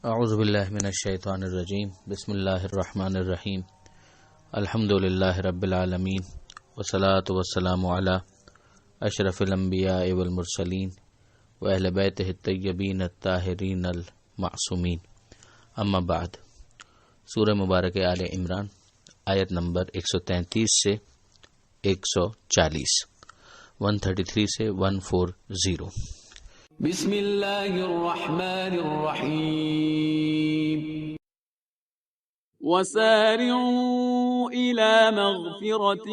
اعوذ باللہ من الشیطان الرجیم بسم اللہ الرحمن الرحیم الحمد للہ رب العالمین والصلاة والسلام علی اشرف الانبیاء والمرسلین واہل بیتہ الطیبین الطاہرین المعصومین اما بعد۔ سورہ مبارک آل عمران آیت نمبر 133 سے 140، 133 سے 140۔ بسم اللہ الرحمن الرحیم وسارعوا إلى مغفرة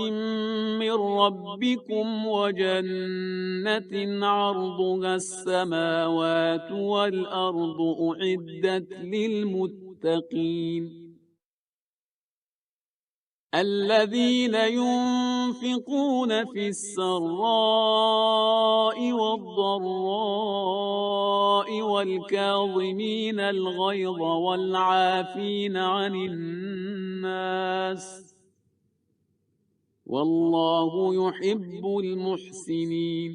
من ربكم وجنة عرضها السماوات والأرض أعدت للمتقين الذين ينفقون في السراء والضراء والكاظمين الغيظ والعافين عن الناس والله يحب المحسنين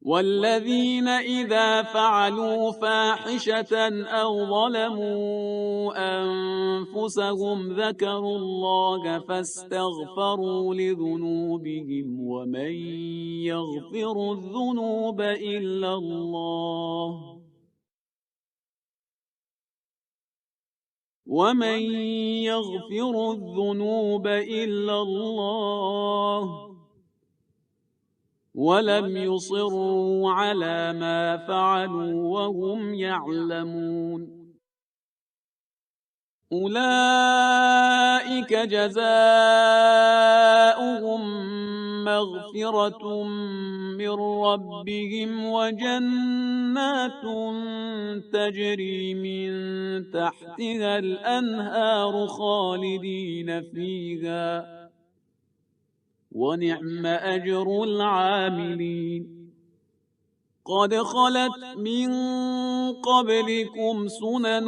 والذين إذا فعلوا فاحشة أو ظلموا أنفسهم ذكروا الله فاستغفروا لذنوبهم ومن يغفر الذنوب إلا الله ولم يصروا على ما فعلوا وهم يعلمون أولئك جزاؤهم مغفرة من ربهم وجنات تجري من تحتها الأنهار خالدين فيها ونعم أجر العاملين قد خلت من قبلكم سنن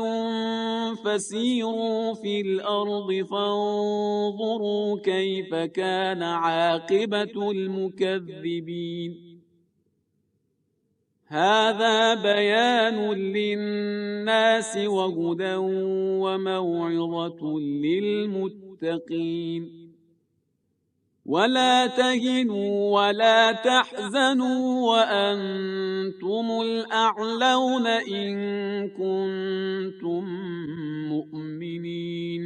فسيروا في الأرض فانظروا كيف كان عاقبة المكذبين هذا بيان للناس وهدى وموعظة للمتقين ولا تهنوا ولا تحزنوا وأنتم الأعلون إن كنتم مؤمنين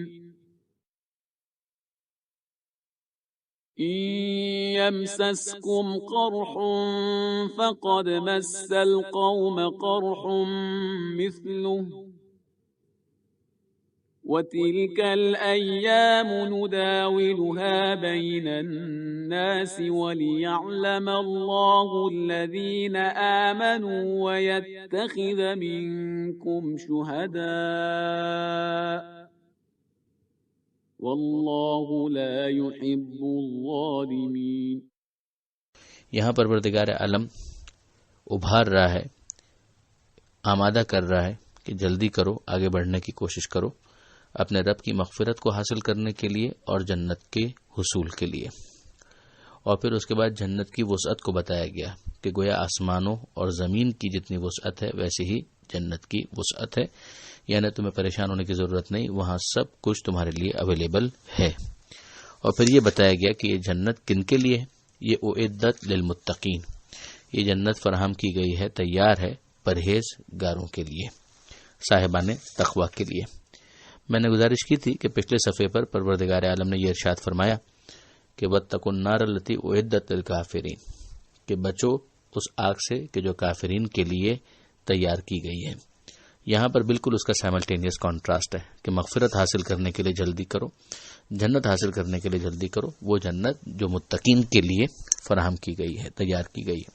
إن يمسسكم قرح فقد مس القوم قرح مثله وتلك الأيام نداولها بين الناس وليعلم الله الذين آمنوا ويتخذ منكم شهداء والله لا يحب الظالمين۔ یہاں پروردگار عالم ابھار رہا ہے، آمادہ کر رہا ہے کہ جلدی کرو، آگے بڑھنے کی کوشش کرو اپنے رب کی مغفرت کو حاصل کرنے کے لیے اور جنت کے حصول کے لیے۔ اور پھر اس کے بعد جنت کی وسعت کو بتایا گیا کہ گویا آسمانوں اور زمین کی جتنی وسعت ہے ویسے ہی جنت کی وسعت ہے، یعنی تمہیں پریشان ہونے کی ضرورت نہیں، وہاں سب کچھ تمہارے لیے اویلیبل ہے۔ اور پھر یہ بتایا گیا کہ یہ جنت کن کے لیے ہے؟ یہ اعدت للمتقین، یہ جنت فراہم کی گئی ہے، تیار ہے پرہیزگاروں کے لیے، صاحبان تقوی کے لیے۔ میں نے گزارش کی تھی کہ پچھلے صفحے پر پروردگار عالم نے یہ ارشاد فرمایا کہ واتقوا النار التی اعدت للکافرین، کہ بچو اس آگ سے کہ جو کافرین کے لیے تیار کی گئی ہے۔ یہاں پر بالکل اس کا سائملٹینیس کانٹراسٹ ہے کہ مغفرت حاصل کرنے کے لیے جلدی کرو، جنت حاصل کرنے کے لیے جلدی کرو، وہ جنت جو متقین کے لیے فراہم کی گئی ہے، تیار کی گئی ہے۔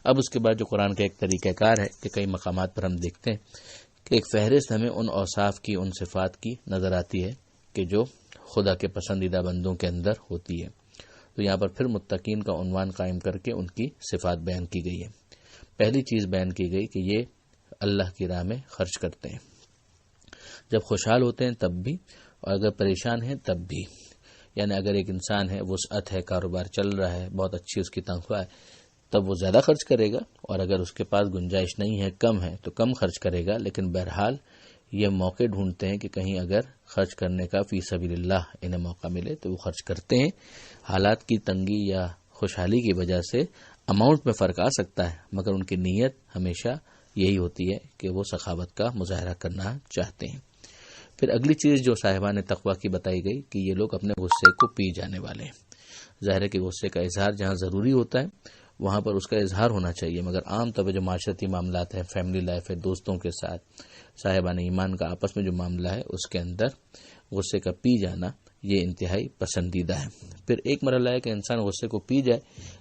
اب اس کے بعد جو قرآن کا ایک طریقہ کار ہے کہ کئی مقامات پر ہم دیکھتے ہیں کہ ایک فہرست ہمیں ان اوصاف کی، ان صفات کی نظر آتی ہے کہ جو خدا کے پسندیدہ بندوں کے اندر ہوتی ہے۔ تو یہاں پر پھر متقین کا عنوان قائم کر کے ان کی صفات بیان کی گئی ہے۔ پہلی چیز بیان کی گئی کہ یہ اللہ کی راہ میں خرچ کرتے ہیں، جب خوشحال ہوتے ہیں تب بھی، اور اگر پریشان ہیں تب بھی۔ یعنی اگر ایک انسان ہے، وسعت ہے، کاروبار چل رہا ہے، بہت اچھی اس کی تنخواہ ہے، تب وہ زیادہ خرچ کرے گا، اور اگر اس کے پاس گنجائش نہیں ہے، کم ہے، تو کم خرچ کرے گا. لیکن بہرحال یہ موقع ڈھونڈتے ہیں کہ کہیں اگر خرچ کرنے کا فی سبیل اللہ انہیں موقع ملے تو وہ خرچ کرتے ہیں. حالات کی تنگی یا خوشحالی کی وجہ سے اماؤنٹ میں فرق آ سکتا ہے، مگر ان کی نیت ہمیشہ یہی ہوتی ہے کہ وہ سخاوت کا مظاہرہ کرنا چاہتے ہیں. پھر اگلی چیز جو صاحبان تقویٰ کی بتائی گئی کہ یہ لوگ اپنے غصے کو پی جانے والے ہیں. ظاہر ہے کہ غصے کا اظہار جہاں ضروری ہوتا ہے وہاں پر اس کا اظہار ہونا چاہیے، مگر عام طور پہ جو معاشرتی معاملات ہیں، فیملی لائف ہے، دوستوں کے ساتھ، صاحبان ایمان کا آپس میں جو معاملہ ہے، اس کے اندر غصے کا پی جانا یہ انتہائی پسندیدہ ہے. پھر ایک مرحلہ ہے کہ انسان غصے کو پی جائے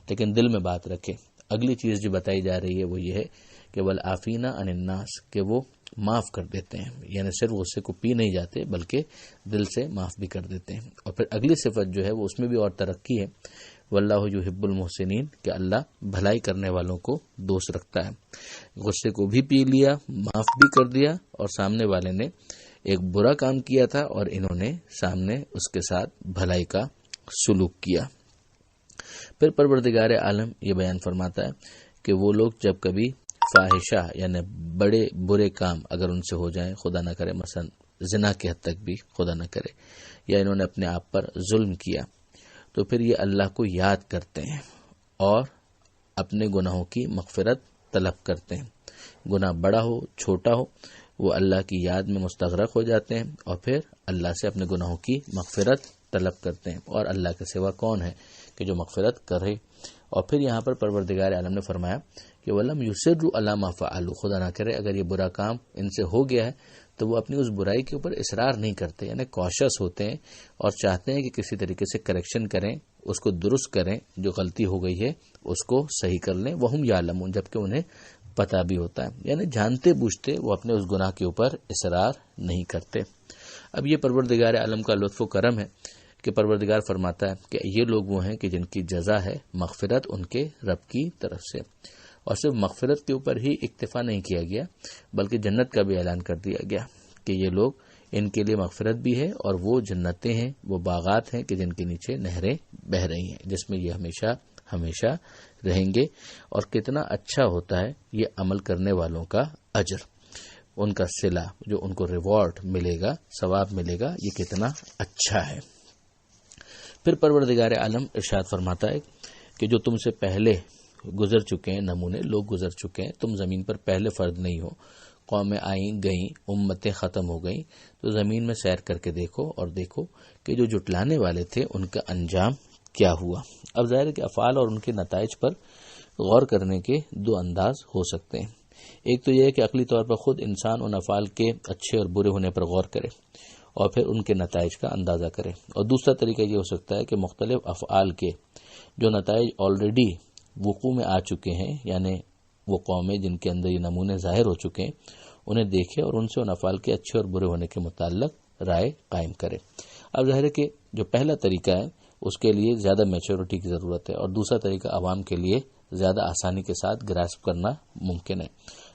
لیکن دل میں بات رکھے. اگلی چیز جو بتائی جا رہی ہے وہ یہ ہے کہ والعافین عن الناس، کہ وہ معاف کر دیتے ہیں، یعنی صرف غصے کو پی نہیں جاتے بلکہ دل سے معاف بھی کر دیتے ہیں. اور پھر اگلی صفت جو ہے وہ اس میں بھی اور ترقی ہے، واللہ یحب المحسنین، کہ اللہ بھلائی کرنے والوں کو دوست رکھتا ہے. غصے کو بھی پی لیا، معاف بھی کر دیا، اور سامنے والے نے ایک برا کام کیا تھا اور انہوں نے سامنے اس کے ساتھ بھلائی کا سلوک کیا. پھر پروردگار عالم یہ بیان فرماتا ہے کہ وہ لوگ جب کبھی فاحشہ یعنی بڑے برے کام اگر ان سے ہو جائیں، خدا نہ کرے مثلا زنا کی حد تک بھی خدا نہ کرے، یا انہوں نے اپنے آپ پر ظلم کیا، تو پھر یہ اللہ کو یاد کرتے ہیں اور اپنے گناہوں کی مغفرت طلب کرتے ہیں. گناہ بڑا ہو چھوٹا ہو، وہ اللہ کی یاد میں مستغرق ہو جاتے ہیں اور پھر اللہ سے اپنے گناہوں کی مغفرت طلب کرتے ہیں. اور اللہ کے سوا کون ہے کہ جو مغفرت کرے. اور پھر یہاں پر پروردگار عالم نے فرمایا کہ وَلَمْ يُصِرُّوا عَلَىٰ مَا فَعَلُوا، خدا نہ کرے اگر یہ برا کام ان سے ہو گیا ہے تو وہ اپنی اس برائی کے اوپر اصرار نہیں کرتے، یعنی کوشش ہوتے ہیں اور چاہتے ہیں کہ کسی طریقے سے کریکشن کریں، اس کو درست کریں، جو غلطی ہو گئی ہے اس کو صحیح کر لیں. وَهُمْ يَعْلَمُونَ، جبکہ انہیں پتہ بھی ہوتا ہے، یعنی جانتے بوجھتے وہ اپنے اس گناہ کے اوپر اصرار نہیں کرتے. اب یہ پروردگار عالم کا لطف و کرم ہے کہ پروردگار فرماتا ہے کہ یہ لوگ وہ ہیں کہ جن کی جزا ہے مغفرت ان کے رب کی طرف سے. اور صرف مغفرت کے اوپر ہی اکتفا نہیں کیا گیا بلکہ جنت کا بھی اعلان کر دیا گیا کہ یہ لوگ، ان کے لیے مغفرت بھی ہے اور وہ جنتیں ہیں، وہ باغات ہیں کہ جن کے نیچے نہریں بہہ رہی ہیں، جس میں یہ ہمیشہ ہمیشہ رہیں گے. اور کتنا اچھا ہوتا ہے یہ عمل کرنے والوں کا اجر، ان کا صلہ جو ان کو ریوارڈ ملے گا، ثواب ملے گا، یہ کتنا اچھا ہے. پھر پروردگار عالم ارشاد فرماتا ہے کہ جو تم سے پہلے گزر چکے ہیں، نمونے لوگ گزر چکے ہیں، تم زمین پر پہلے فرد نہیں ہو، قومیں آئیں گئیں، امتیں ختم ہو گئیں، تو زمین میں سیر کر کے دیکھو اور دیکھو کہ جو جٹلانے والے تھے ان کا انجام کیا ہوا. اب ظاہر ہے کہ افعال اور ان کے نتائج پر غور کرنے کے دو انداز ہو سکتے ہیں. ایک تو یہ ہے کہ عقلی طور پر خود انسان ان افعال کے اچھے اور برے ہونے پر غور کرے اور پھر ان کے نتائج کا اندازہ کرے. اور دوسرا طریقہ یہ ہو سکتا ہے کہ مختلف افعال کے جو نتائج آلریڈی وقوع میں آ چکے ہیں، یعنی وہ قومیں جن کے اندر یہ نمونے ظاہر ہو چکے ہیں، انہیں دیکھے اور ان سے ان افعال کے اچھے اور برے ہونے کے متعلق رائے قائم کرے. اب ظاہر ہے کہ جو پہلا طریقہ ہے اس کے لیے زیادہ میچورٹی کی ضرورت ہے اور دوسرا طریقہ عوام کے لیے زیادہ آسانی کے ساتھ گراسپ کرنا ممکن ہے.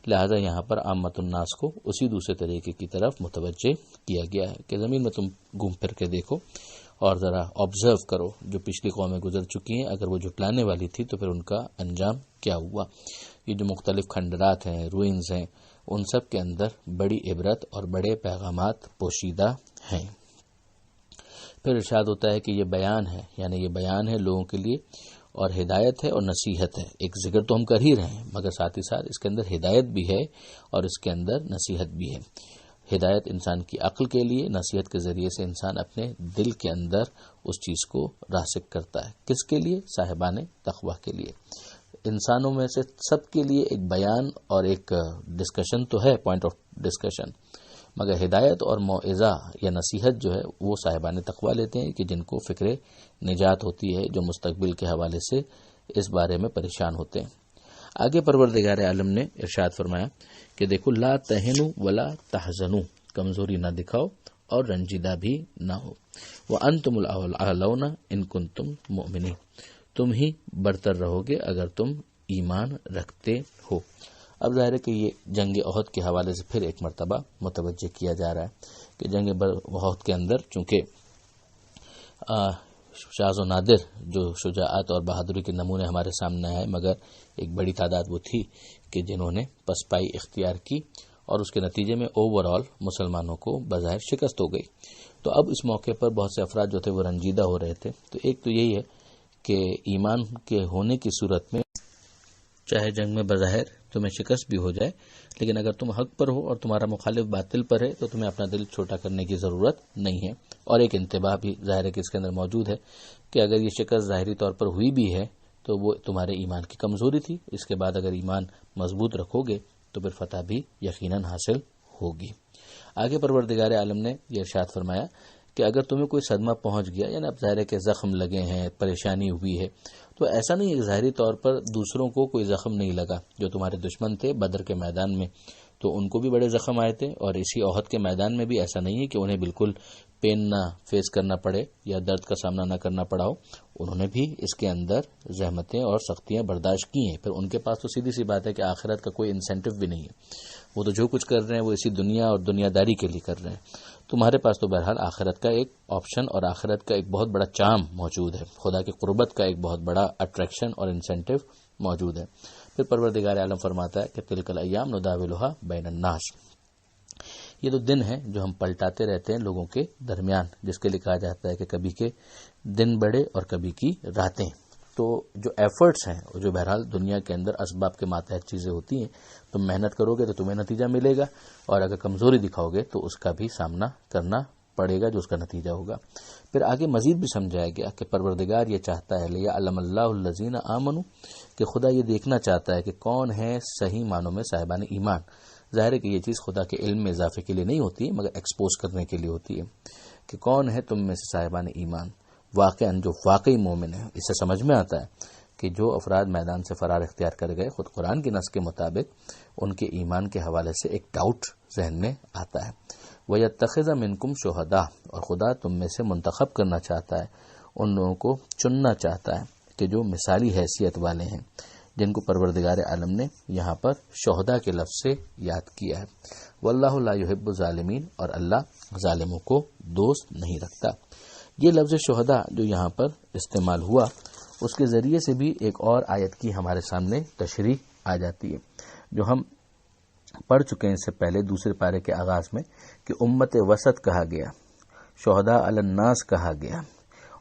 لہذا یہاں پر عامت الناس کو اسی دوسرے طریقے کی طرف متوجہ کیا گیا ہے کہ زمین میں تم گھوم پھر کے دیکھو اور ذرا آبزرو کرو جو پچھلی قومیں گزر چکی ہیں، اگر وہ جھٹلانے والی تھی تو پھر ان کا انجام کیا ہوا. یہ جو مختلف کھنڈرات ہیں، روئنز ہیں، ان سب کے اندر بڑی عبرت اور بڑے پیغامات پوشیدہ ہیں. پھر ارشاد ہوتا ہے کہ یہ بیان ہے، یعنی یہ بیان ہے لوگوں کے لیے اور ہدایت ہے اور نصیحت ہے. ایک ذکر تو ہم کر ہی رہے ہیں مگر ساتھ ہی ساتھ اس کے اندر ہدایت بھی ہے اور اس کے اندر نصیحت بھی ہے. ہدایت انسان کی عقل کے لیے، نصیحت کے ذریعے سے انسان اپنے دل کے اندر اس چیز کو راسخ کرتا ہے. کس کے لیے؟ صاحبان تقویٰ کے لیے. انسانوں میں سے سب کے لیے ایک بیان اور ایک ڈسکشن تو ہے، پوائنٹ آف ڈسکشن، مگر ہدایت اور موعظہ یا نصیحت جو ہے وہ صاحبان تقویٰ لیتے ہیں کہ جن کو فکر نجات ہوتی ہے، جو مستقبل کے حوالے سے اس بارے میں پریشان ہوتے ہیں. آگے پروردگار عالم نے ارشاد فرمایا کہ دیکھو لا تہنوا ولا تحزنوا، کمزوری نہ دکھاؤ اور رنجیدہ بھی نہ ہو. وانتم الاعلون ان کنتم مؤمنین، تم ہی برتر رہو گے اگر تم ایمان رکھتے ہو. اب ظاہر ہے کہ یہ جنگ احد کے حوالے سے پھر ایک مرتبہ متوجہ کیا جا رہا ہے کہ جنگ احد کے اندر چونکہ شاذ و نادر جو شجاعت اور بہادری کے نمونے ہمارے سامنے آئے، مگر ایک بڑی تعداد وہ تھی کہ جنہوں نے پسپائی اختیار کی اور اس کے نتیجے میں اوور آل مسلمانوں کو بظاہر شکست ہو گئی۔ تو اب اس موقع پر بہت سے افراد جو تھے وہ رنجیدہ ہو رہے تھے۔ تو ایک تو یہی ہے کہ ایمان کے ہونے کی صورت میں چاہے جنگ میں بظاہر تمہیں شکست بھی ہو جائے، لیکن اگر تم حق پر ہو اور تمہارا مخالف باطل پر ہے تو تمہیں اپنا دل چھوٹا کرنے کی ضرورت نہیں ہے۔ اور ایک انتباہ بھی ظاہر ہے کہ اس کے اندر موجود ہے کہ اگر یہ شکست ظاہری طور پر ہوئی بھی ہے تو وہ تمہارے ایمان کی کمزوری تھی، اس کے بعد اگر ایمان مضبوط رکھو گے تو پھر فتح بھی یقیناً حاصل ہوگی۔ آگے پروردگار عالم نے یہ ارشاد فرمایا کہ اگر تمہیں کوئی صدمہ پہنچ گیا، یعنی اب ظاہر ہے کہ زخم لگے ہیں، پریشانی ہوئی ہے، تو ایسا نہیں ہے ظاہری طور پر دوسروں کو کوئی زخم نہیں لگا۔ جو تمہارے دشمن تھے بدر کے میدان میں تو ان کو بھی بڑے زخم آئے تھے، اور اسی احد کے میدان میں بھی ایسا نہیں ہے کہ انہیں بالکل پین نہ فیس کرنا پڑے یا درد کا سامنا نہ کرنا پڑا ہو، انہوں نے بھی اس کے اندر زحمتیں اور سختیاں برداشت کی ہیں۔ پھر ان کے پاس تو سیدھی سی بات ہے کہ آخرت کا کوئی انسینٹو بھی نہیں ہے، وہ تو جو کچھ کر رہے ہیں وہ اسی دنیا اور دنیا داری کے لیے کر رہے ہیں۔ تمہارے پاس تو بہرحال آخرت کا ایک آپشن اور آخرت کا ایک بہت بڑا چام موجود ہے، خدا کی قربت کا ایک بہت بڑا اٹریکشن اور انسینٹو موجود ہے۔ پھر پروردگار عالم فرماتا ہے کہ تلک الایام نداولھا بین الناس، یہ تو دن ہیں جو ہم پلٹاتے رہتے ہیں لوگوں کے درمیان، جس کے لیے کہا جاتا ہے کہ کبھی کے دن بڑے اور کبھی کی راتیں۔ تو جو ایفرٹس ہیں جو بہرحال دنیا کے اندر اسباب کے ماتحت چیزیں ہوتی ہیں، تم محنت کرو گے تو تمہیں نتیجہ ملے گا، اور اگر کمزوری دکھاؤ گے تو اس کا بھی سامنا کرنا پڑے گا جو اس کا نتیجہ ہوگا۔ پھر آگے مزید بھی سمجھایا گیا کہ پروردگار یہ چاہتا ہے لیعلم اللہ الذین آمنوا، کہ خدا یہ دیکھنا چاہتا ہے کہ کون ہے صحیح معنوں میں صاحبان ایمان۔ ظاہر ہے کہ یہ چیز خدا کے علم میں اضافے کے لیے نہیں ہوتی ہے، مگر ایکسپوز کرنے کے لیے ہوتی ہے کہ کون ہے تم میں سے صاحبان ایمان، واقعاً جو واقعی مومن ہے۔ اس سے سمجھ میں آتا ہے کہ جو افراد میدان سے فرار اختیار کر گئے، خود قرآن کی نص کے مطابق ان کے ایمان کے حوالے سے ایک ڈاؤٹ ذہن میں آتا ہے۔ وَيَتَّخِذَ مِنْكُمْ شُهَدَاءَ، اور خدا تم میں سے منتخب کرنا چاہتا ہے، ان لوگوں کو چننا چاہتا ہے کہ جو مثالی حیثیت والے ہیں، جن کو پروردگار عالم نے یہاں پر شہداء کے لفظ سے یاد کیا ہے۔ وَاللَّهُ لَا يُحِبُّ الظَّالِمِينَ، اور اللہ ظالموں کو دوست نہیں رکھتا۔ یہ لفظ شہداء جو یہاں پر استعمال ہوا، اس کے ذریعے سے بھی ایک اور آیت کی ہمارے سامنے تشریح آ جاتی ہے جو ہم پڑھ چکے ہیں اس سے پہلے دوسرے پارے کے آغاز میں، کہ امت وسط کہا گیا، شہداء علی الناس کہا گیا،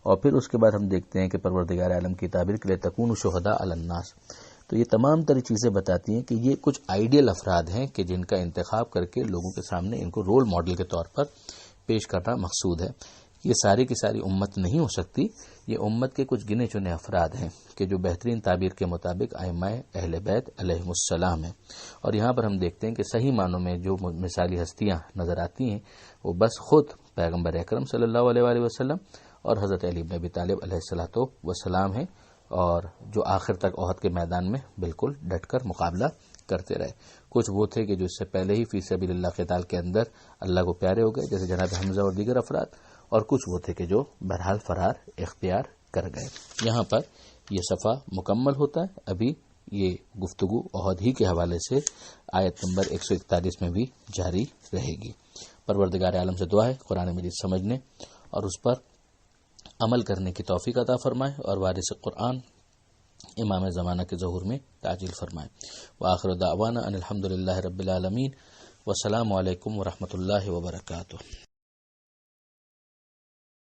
اور پھر اس کے بعد ہم دیکھتے ہیں کہ پروردگار عالم کی تعبیر کے لیے تکون شہداء علی الناس۔ تو یہ تمام تر چیزیں بتاتی ہیں کہ یہ کچھ آئیڈیل افراد ہیں کہ جن کا انتخاب کر کے لوگوں کے سامنے ان کو رول ماڈل کے طور پر پیش کرنا مقصود ہے۔ یہ ساری کی ساری امت نہیں ہو سکتی، یہ امت کے کچھ گنے چنے افراد ہیں کہ جو بہترین تعبیر کے مطابق ائمہ اہل بیت علیہم السلام ہیں۔ اور یہاں پر ہم دیکھتے ہیں کہ صحیح معنوں میں جو مثالی ہستیاں نظر آتی ہیں وہ بس خود پیغمبر اکرم صلی اللہ علیہ وآلہ وسلم اور حضرت علی بن ابی طالب علیہ الصلوۃ والسلام ہیں، اور جو آخر تک احد کے میدان میں بالکل ڈٹ کر مقابلہ کرتے رہے۔ کچھ وہ تھے کہ جو اس سے پہلے ہی فی سبیل اللہ قتال کے اندر اللہ کو پیارے ہو گئے، جیسے جناب حمزہ اور دیگر افراد، اور کچھ وہ تھے کہ جو بہرحال فرار اختیار کر گئے۔ یہاں پر یہ صفحہ مکمل ہوتا ہے، ابھی یہ گفتگو احد ہی کے حوالے سے آیت نمبر 141 میں بھی جاری رہے گی۔ پروردگار عالم سے دعا ہے قرآن مجید سمجھنے اور اس پر عمل کرنے کی توفیق عطا فرمائے، اور وارث قرآن امام زمانہ کے ظہور میں تعجیل فرمائے۔ وآخر دعوانا ان الحمد للہ رب العالمین، والسلام علیکم ورحمۃ اللہ وبرکاتہ۔